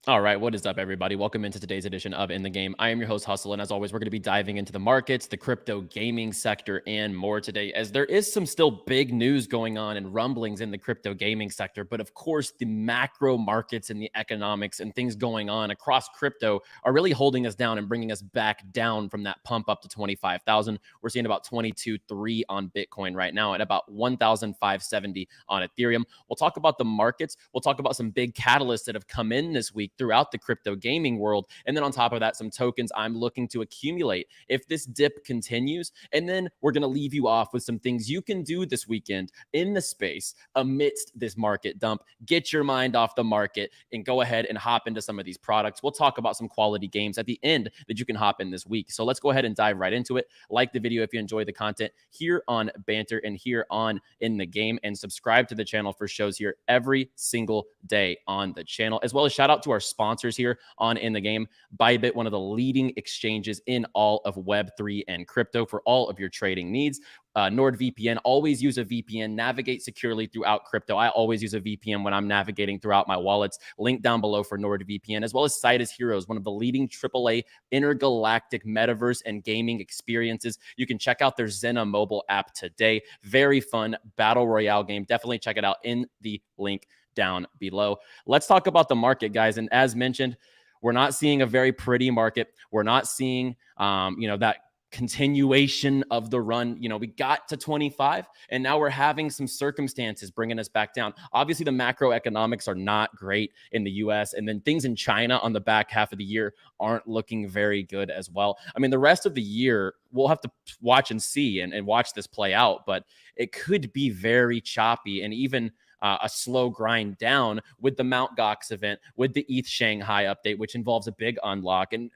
All right, what is up, everybody? Welcome into today's edition of In the Game. I am your host, Hustle, and as always, we're going to be diving into the markets, the crypto gaming sector, and more today, as there is some still big news going on and rumblings in the crypto gaming sector. But of course, the macro markets and the economics and things going on across crypto are really holding us down and bringing us back down from that pump up to 25,000. We're seeing about 22.3 on Bitcoin right now and about 1,570 on Ethereum. We'll talk about the markets. We'll talk about some big catalysts that have come in this week throughout the crypto gaming world. And then on top of that, some tokens I'm looking to accumulate if this dip continues. And then we're going to leave you off with some things you can do this weekend in the space amidst this market dump. Get your mind off the market and go ahead and hop into some of these products. We'll talk about some quality games at the end that you can hop in this week. So let's go ahead and dive right into it. Like the video if you enjoy the content here on Banter and here on In the Game, and subscribe to the channel for shows here every single day on the channel, as well as shout out to our sponsors here on In the Game. Bybit, one of the leading exchanges in all of Web3 and crypto for all of your trading needs. NordVPN, always use a VPN, navigate securely throughout crypto. I always use a VPN when I'm navigating throughout my wallets. Link down below for NordVPN, as well as SIDUS HEROES, one of the leading AAA intergalactic metaverse and gaming experiences. You can check out their Zenna mobile app today. Very fun battle royale game. Definitely check it out in the link down below. Let's talk about the market, guys. And as mentioned, we're not seeing a very pretty market. We're not seeing, that continuation of the run. We got to 25 and now we're having some circumstances bringing us back down. Obviously, the macroeconomics are not great in the US, and then things in China on the back half of the year aren't looking very good as well. I mean, the rest of the year, we'll have to watch and see and watch this play out, but it could be very choppy and even a slow grind down with the Mt. Gox event, with the ETH Shanghai update, which involves a big unlock. And,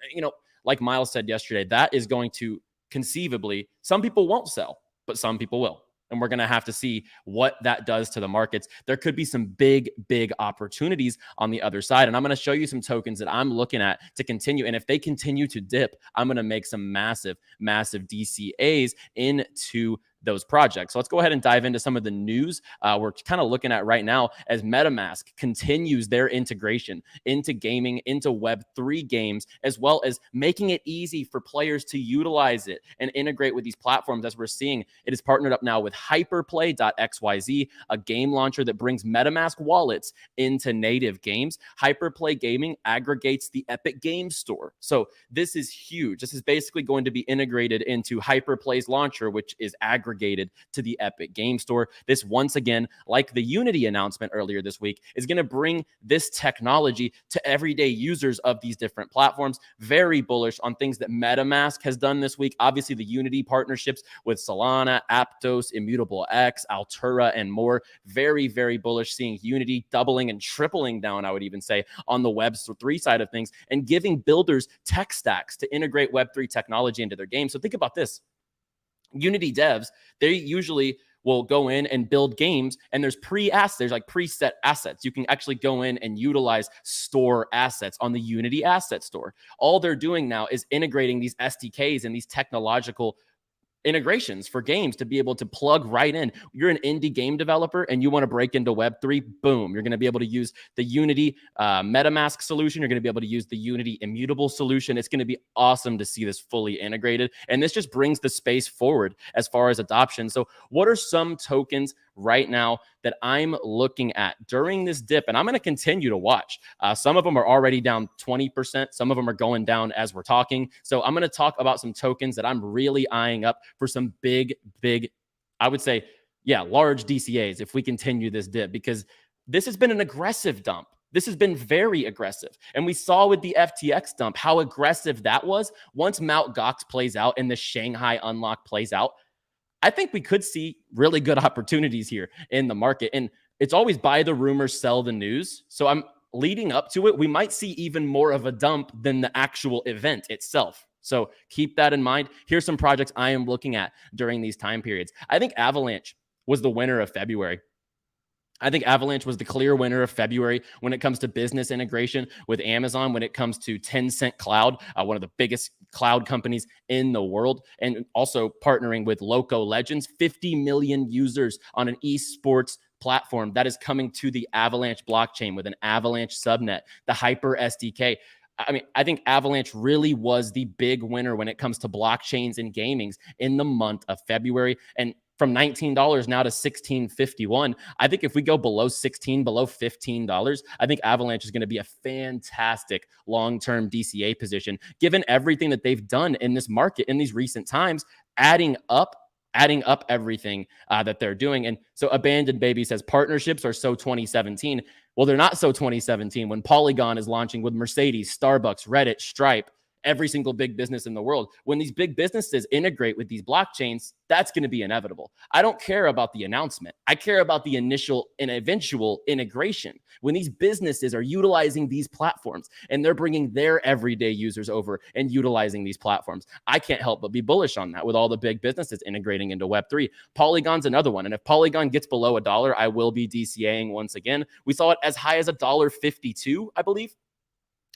like Miles said yesterday, that is going to conceivably, some people won't sell, but some people will. And we're going to have to see what that does to the markets. There could be some big, big opportunities on the other side. And I'm going to show you some tokens that I'm looking at to continue. And if they continue to dip, I'm going to make some massive, massive DCAs into those projects. So let's go ahead and dive into some of the news we're kind of looking at right now as Metamask continues their integration into gaming, into Web3 games, as well as making it easy for players to utilize it and integrate with these platforms. As we're seeing, it is partnered up now with HyperPlay.xyz, a game launcher that brings MetaMask wallets into native games. HyperPlay Gaming aggregates the Epic Games Store. So this is huge. This is basically going to be integrated into HyperPlay's launcher, which is aggregated to the Epic Game Store. This, once again, like the Unity announcement earlier this week, is going to bring this technology to everyday users of these different platforms. Very bullish on things that MetaMask has done this week. Obviously, the Unity partnerships with Solana, Aptos, 𝗵𝗵𝗄𝗧, Altura, and more. Very, very bullish, seeing Unity doubling and tripling down, I would even say, on the Web3 side of things, and giving builders tech stacks to integrate Web3 technology into their game. So think about this. Unity devs, they usually will go in and build games, and there's like preset assets. You can actually go in and utilize store assets on the Unity asset store. All they're doing now is integrating these SDKs and these technological integrations for games to be able to plug right in. You're an indie game developer and you want to break into Web3, boom, you're going to be able to use the Unity MetaMask solution. You're going to be able to use the Unity immutable solution. It's going to be awesome to see this fully integrated. And this just brings the space forward as far as adoption. So what are some tokens right now that I'm looking at during this dip? And I'm going to continue to watch. Some of them are already down 20%. Some of them are going down as we're talking. So I'm going to talk about some tokens that I'm really eyeing up for some big, I would say, large DCAs if we continue this dip, because this has been an aggressive dump. This has been very aggressive. And we saw with the FTX dump how aggressive that was. Once Mt. Gox plays out and the Shanghai unlock plays out, I think we could see really good opportunities here in the market. And it's always buy the rumors, sell the news. So I'm leading up to it. We might see even more of a dump than the actual event itself. So keep that in mind. Here's some projects I am looking at during these time periods. I think Avalanche was the winner of February. I think Avalanche was the clear winner of February when it comes to business integration with Amazon, when it comes to Tencent Cloud, one of the biggest cloud companies in the world, and also partnering with Loco Legends, 50 million users on an esports platform that is coming to the Avalanche blockchain with an Avalanche subnet, the Hyper SDK. I mean, I think Avalanche really was the big winner when it comes to blockchains and gamings in the month of February. And from $19 now to $16.51. I think if we go below 16, below $15, I think Avalanche is going to be a fantastic long-term DCA position, given everything that they've done in this market in these recent times, adding up everything that they're doing. And so Abandoned Baby says partnerships are so 2017. Well, they're not so 2017 when Polygon is launching with Mercedes, Starbucks, Reddit, Stripe, every single big business in the world. When these big businesses integrate with these blockchains, that's going to be inevitable. I don't care about the announcement. I care about the initial and eventual integration. When these businesses are utilizing these platforms and they're bringing their everyday users over and utilizing these platforms, I can't help but be bullish on that with all the big businesses integrating into Web3. Polygon's another one. And if Polygon gets below $1, I will be DCAing once again. We saw it as high as $1.52, I believe.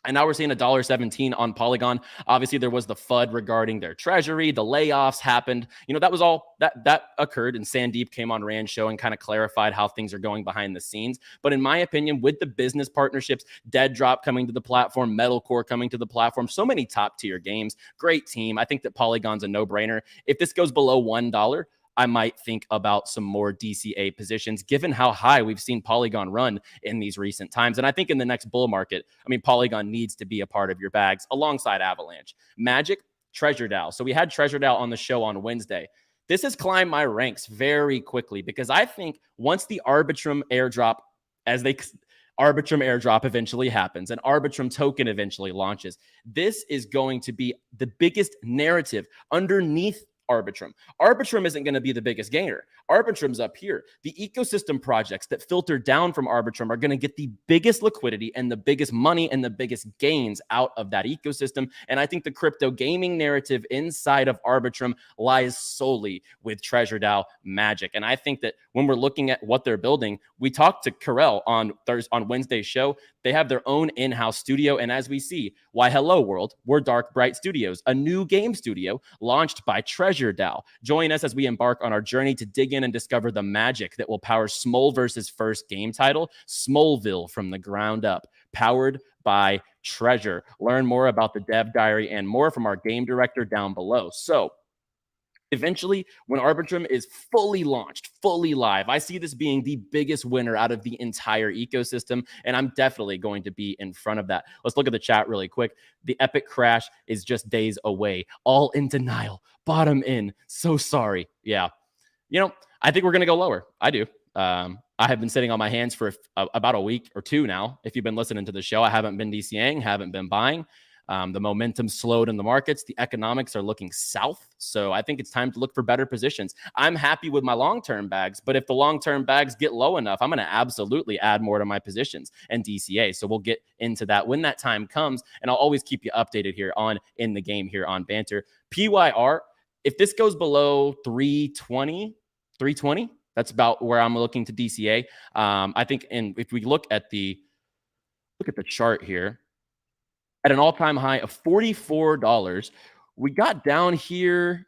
And now we're seeing $1.17 on Polygon. Obviously, there was the FUD regarding their treasury. The layoffs happened. You know, that was all that occurred. And Sandeep came on Rand's show and kind of clarified how things are going behind the scenes. But in my opinion, with the business partnerships, Dead Drop coming to the platform, Metalcore coming to the platform, so many top tier games, great team. I think that Polygon's a no-brainer. If this goes below $1, I might think about some more DCA positions, given how high we've seen Polygon run in these recent times. And I think in the next bull market, I mean, Polygon needs to be a part of your bags alongside Avalanche. Magic, 𝗏𝗏𝗏. So we had 𝗏𝗏𝗏 on the show on Wednesday. This has climbed my ranks very quickly because I think once the Arbitrum airdrop, Arbitrum airdrop eventually happens, and Arbitrum token eventually launches, this is going to be the biggest narrative underneath Arbitrum. Arbitrum isn't going to be the biggest gainer. Arbitrum's up here. The ecosystem projects that filter down from Arbitrum are going to get the biggest liquidity and the biggest money and the biggest gains out of that ecosystem. And I think the crypto gaming narrative inside of Arbitrum lies solely with 𝗏𝗏𝗏 Magic. And I think that when we're looking at what they're building, we talked to 𝗏𝗏𝗏 on Wednesday's show. They have their own in-house studio. And as we see, why hello world, we're Dark Bright Studios, a new game studio launched by 𝗏𝗏𝗏. Join us as we embark on our journey to dig in and discover the magic that will power 𝗏𝗏𝗏𝗏's first game title, 𝗏𝗏𝗏𝗏 from the ground up, powered by 𝗏𝗏𝗏. Learn more about the dev diary and more from our game director down below. So eventually, when Arbitrum is fully launched, fully live, I see this being the biggest winner out of the entire ecosystem, and I'm definitely going to be in front of that. Let's look at the chat really quick. The epic crash is just days away. All in denial. Bottom in. So sorry. Yeah. You know, I think we're going to go lower. I do. I have been sitting on my hands for about a week or two now. If you've been listening to the show, I haven't been DCAing, haven't been buying. The momentum slowed in the markets. The economics are looking south. So I think it's time to look for better positions. I'm happy with my long-term bags, but if the long-term bags get low enough, I'm going to absolutely add more to my positions and DCA. So we'll get into that when that time comes. And I'll always keep you updated here on In the Game here on Banter. PYR, if this goes below 320, that's about where I'm looking to DCA. I think, and if we look at the chart here, at an all-time high of $44, we got down here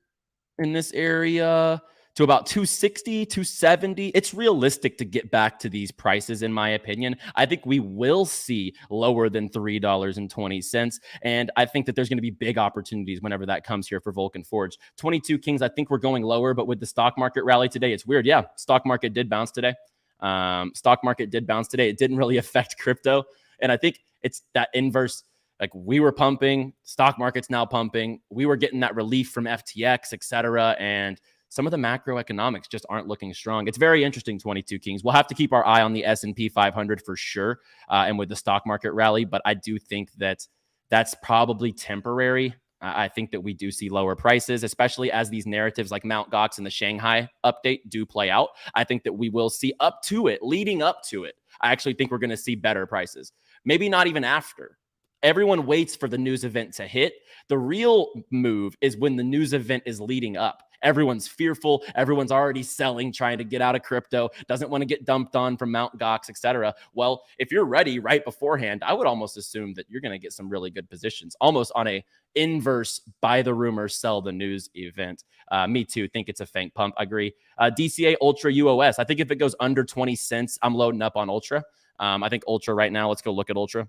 in this area to about 260, 270. It's realistic to get back to these prices, in my opinion. I think we will see lower than $3.20. And I think that there's going to be big opportunities whenever that comes here for Vulcan Forge. 22 Kings, I think we're going lower, but with the stock market rally today, it's weird. Yeah, stock market did bounce today. It didn't really affect crypto. And I think it's that inverse. Like, we were pumping, stock market's now pumping. We were getting that relief from FTX, et cetera. And some of the macroeconomics just aren't looking strong. It's very interesting, 22 Kings. We'll have to keep our eye on the S&P 500 for sure, and with the stock market rally. But I do think that that's probably temporary. I think that we do see lower prices, especially as these narratives like Mt. Gox and the Shanghai update do play out. I think that we will see up to it, leading up to it. I actually think we're going to see better prices. Maybe not even after. Everyone waits for the news event to hit. The real move is when the news event is leading up. Everyone's fearful. Everyone's already selling, trying to get out of crypto, doesn't want to get dumped on from Mt. Gox, etc. Well, if you're ready right beforehand, I would almost assume that you're going to get some really good positions, almost on a inverse buy the rumor, sell the news event. Me too. Think it's a fank pump. I agree. DCA Ultra UOS. I think if it goes under 20 cents, I'm loading up on Ultra. I think Ultra right now, let's go look at Ultra.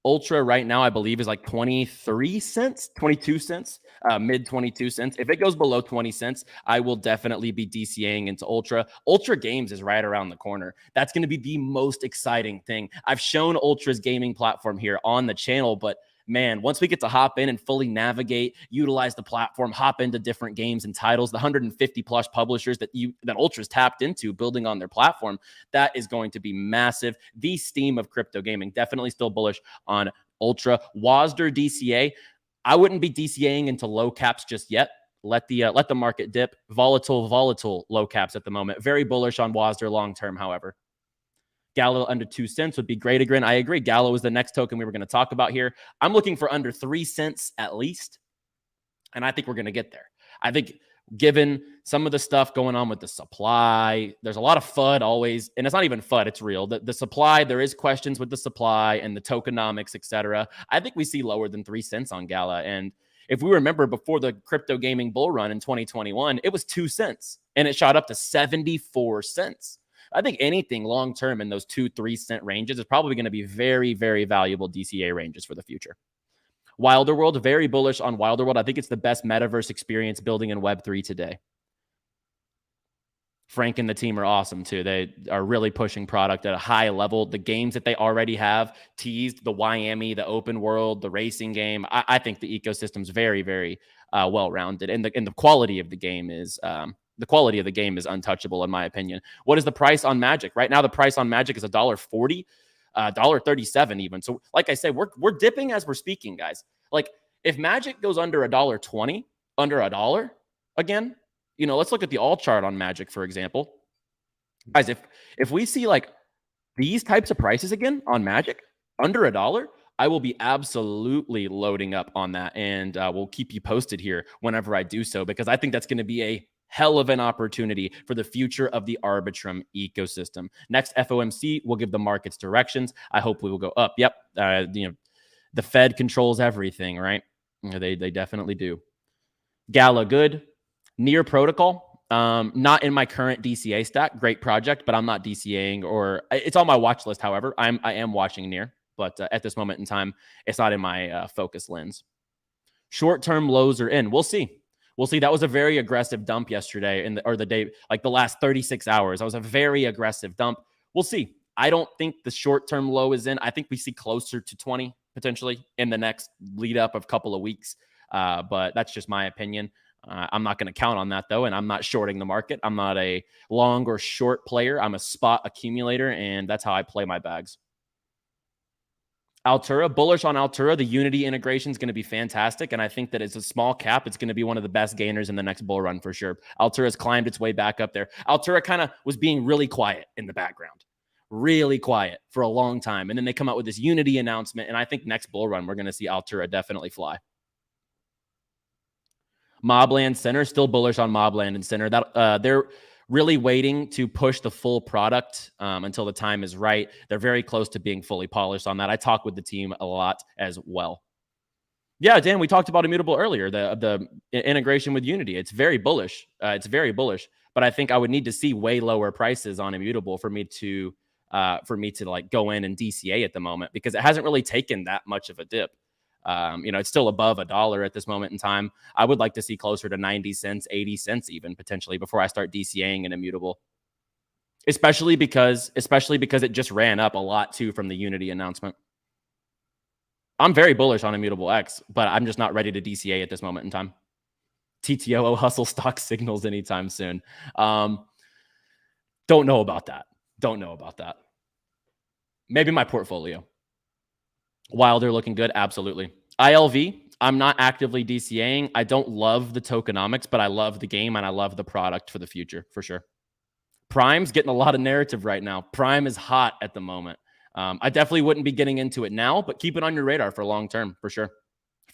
Ultra right now, I believe, is like 23 cents, 22 cents, mid 22 cents. If it goes below 20 cents, I will definitely be DCAing into Ultra. Ultra Games is right around the corner. That's going to be the most exciting thing. I've shown Ultra's gaming platform here on the channel, but man, once we get to hop in and fully navigate, utilize the platform, hop into different games and titles, the 150 plus publishers that Ultra's tapped into building on their platform, that is going to be massive. The steam of crypto gaming. Definitely still bullish on Ultra. WASDR DCA, I wouldn't be DCAing into low caps just yet. Let the market dip. Volatile low caps at the moment. Very bullish on WASDR long term, however. Gala under 2 cents would be great again. I agree. Gala was the next token we were going to talk about here. I'm looking for under 3 cents at least. And I think we're going to get there. I think given some of the stuff going on with the supply, there's a lot of FUD always, and it's not even FUD, it's real. The supply, there is questions with the supply and the tokenomics, etc. I think we see lower than 3 cents on Gala. And if we remember before the crypto gaming bull run in 2021, it was 2 cents and it shot up to 74 cents. I think anything long-term in those 2-3 cent ranges is probably going to be very, very valuable DCA ranges for the future. Wilderworld, very bullish on Wilderworld. I think it's the best metaverse experience building in Web3 today. Frank and the team are awesome too. They are really pushing product at a high level. The games that they already have teased, the 𝗦𝗵𝗲𝗏, the open world, the racing game. I think the ecosystem's very, very well-rounded. And the quality of the game is... the quality of the game is untouchable, in my opinion. What is the price on Magic? Right now, the price on Magic is $1.40, $1.37 even. So like I said, we're dipping as we're speaking, guys. Like if Magic goes under $1.20, under $1 again, you know, let's look at the all chart on Magic, for example. Guys, if we see like these types of prices again on Magic, under $1, I will be absolutely loading up on that. And we'll keep you posted here whenever I do so, because I think that's going to be a hell of an opportunity for the future of the Arbitrum ecosystem. Next, FOMC will give the markets directions. I hope we will go up. Yep. You know, the Fed controls everything, right? They definitely do. Gala, good. Near Protocol, not in my current DCA stack. Great project, but I'm not DCAing, or it's on my watch list. However, I am watching Near, but at this moment in time, it's not in my focus lens. Short-term lows are in. We'll see. We'll see. That was a very aggressive dump yesterday, or the day, like the last 36 hours. That was a very aggressive dump. We'll see. I don't think the short-term low is in. I think we see closer to 20 potentially in the next lead up of a couple of weeks. But that's just my opinion. I'm not going to count on that though. And I'm not shorting the market. I'm not a long or short player. I'm a spot accumulator, and that's how I play my bags. Altura, bullish on Altura. The Unity integration is going to be fantastic. And I think that it's a small cap. It's going to be one of the best gainers in the next bull run for sure. Altura has climbed its way back up there. Altura kind of was being really quiet in the background, really quiet for a long time. And then they come out with this Unity announcement. And I think next bull run, we're going to see Altura definitely fly. Mobland Center, still bullish on Mobland and Center. That they're really waiting to push the full product until the time is right. They're very close to being fully polished on that. I talk with the team a lot as well. Yeah, Dan, we talked about Immutable earlier, the integration with Unity. It's very bullish. It's very bullish. But I think I would need to see way lower prices on Immutable for me to like go in and DCA at the moment, because it hasn't really taken that much of a dip. You know, it's still above $1 at this moment in time. I would like to see closer to 90 cents, 80 cents even potentially before I start DCAing an Immutable, especially because it just ran up a lot too from the Unity announcement. I'm very bullish on Immutable X, but I'm just not ready to DCA at this moment in time. TTO hustle stock signals anytime soon. Don't know about that. Don't know about that. Maybe my portfolio. Wilder looking good, absolutely. ILV, I'm not actively DCAing. I don't love the tokenomics, but I love the game and I love the product for the future, for sure. Prime's getting a lot of narrative right now. Prime is hot at the moment. I definitely wouldn't be getting into it now, but keep it on your radar for long term, for sure.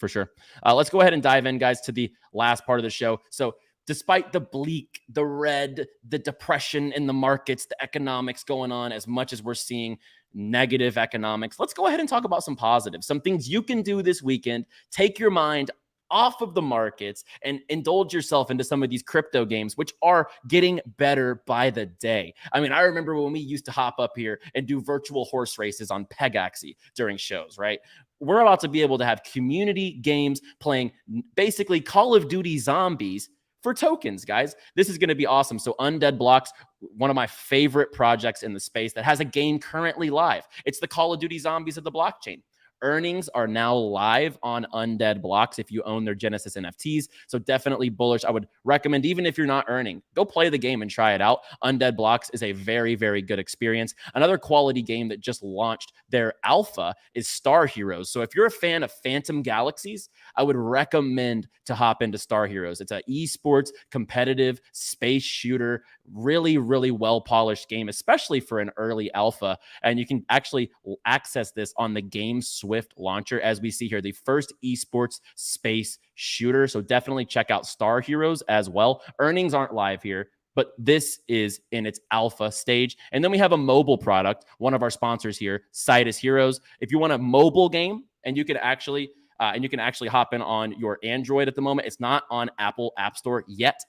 For sure. Let's go ahead and dive in, guys, to the last part of the show. So despite the bleak, the red, the depression in the markets, the economics going on, as much as we're seeing negative economics, let's go ahead and talk about some positives, some things you can do this weekend. Take your mind off of the markets and indulge yourself into some of these crypto games, which are getting better by the day. I mean, I remember when we used to hop up here and do virtual horse races on Pegaxi during shows, right? We're about to be able to have community games playing basically Call of Duty Zombies for tokens, guys. This is going to be awesome. So 𝗏𝗏𝗏𝗏, one of my favorite projects in the space that has a game currently live. It's the Call of Duty Zombies of the blockchain. Earnings are now live on 𝗏𝗏𝗏𝗏 if you own their Genesis NFTs. So definitely bullish. I would recommend, even if you're not earning, go play the game and try it out. 𝗏𝗏𝗏𝗏𝗏 is a very, very good experience. Another quality game that just launched their alpha is Star Heroes. So if you're a fan of Phantom Galaxies, I would recommend to hop into Star Heroes. It's an esports competitive space shooter, really, really well-polished game, especially for an early alpha. And you can actually access this on the GameSwift launcher, as we see here, the first esports space shooter. So definitely check out Star Heroes as well. Earnings aren't live here, but this is in its alpha stage. And then we have a mobile product, one of our sponsors here, SIDUS HEROES. If you want a mobile game and you can actually hop in on your Android at the moment, it's not on Apple App Store yet.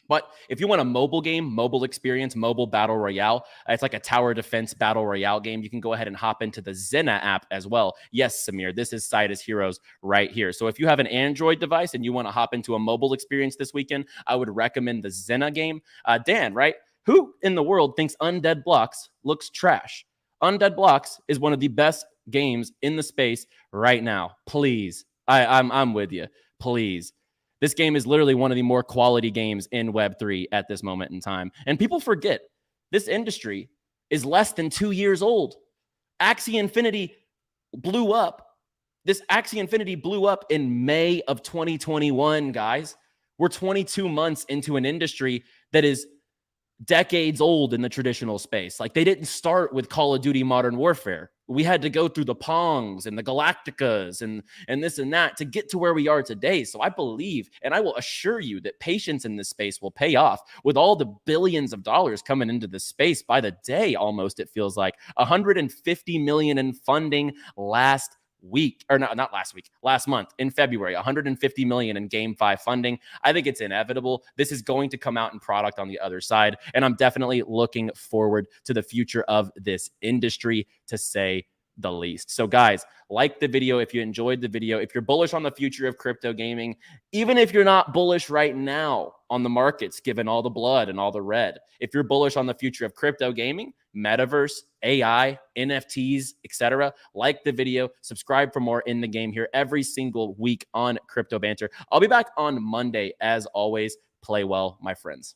But if you want a mobile game, mobile experience, mobile battle royale, it's like a tower defense battle royale game, you can go ahead and hop into the Zenna app as well. Yes, Samir, this is SIDUS HEROES right here. So if you have an Android device and you want to hop into a mobile experience this weekend, I would recommend the Zenna game. Dan, right? Who in the world thinks Undead Blocks looks trash? Undead Blocks is one of the best games in the space right now. Please, I'm with you. Please. This game is literally one of the more quality games in Web3 at this moment in time. And people forget this industry is less than 2 years old. Axie Infinity blew up. This Axie Infinity blew up in May of 2021, guys. We're 22 months into an industry that is decades old in the traditional space. Like, they didn't start with Call of Duty Modern Warfare. We had to go through the Pongs and the Galacticas and this and that to get to where we are today. So I believe, and I will assure you, that patience in this space will pay off with all the billions of dollars coming into this space by the day. Almost, it feels like 150 million in funding last week, or not last week, last month in February, 150 million in GameFi funding. I think it's inevitable. This is going to come out in product on the other side. And I'm definitely looking forward to the future of this industry, to say the least. So guys, like the video if you enjoyed the video. If you're bullish on the future of crypto gaming, even if you're not bullish right now on the markets, given all the blood and all the red, if you're bullish on the future of crypto gaming, metaverse, AI, NFTs, etc., like the video, subscribe for more in the game here every single week on Crypto Banter. I'll be back on Monday. As always, play well, my friends.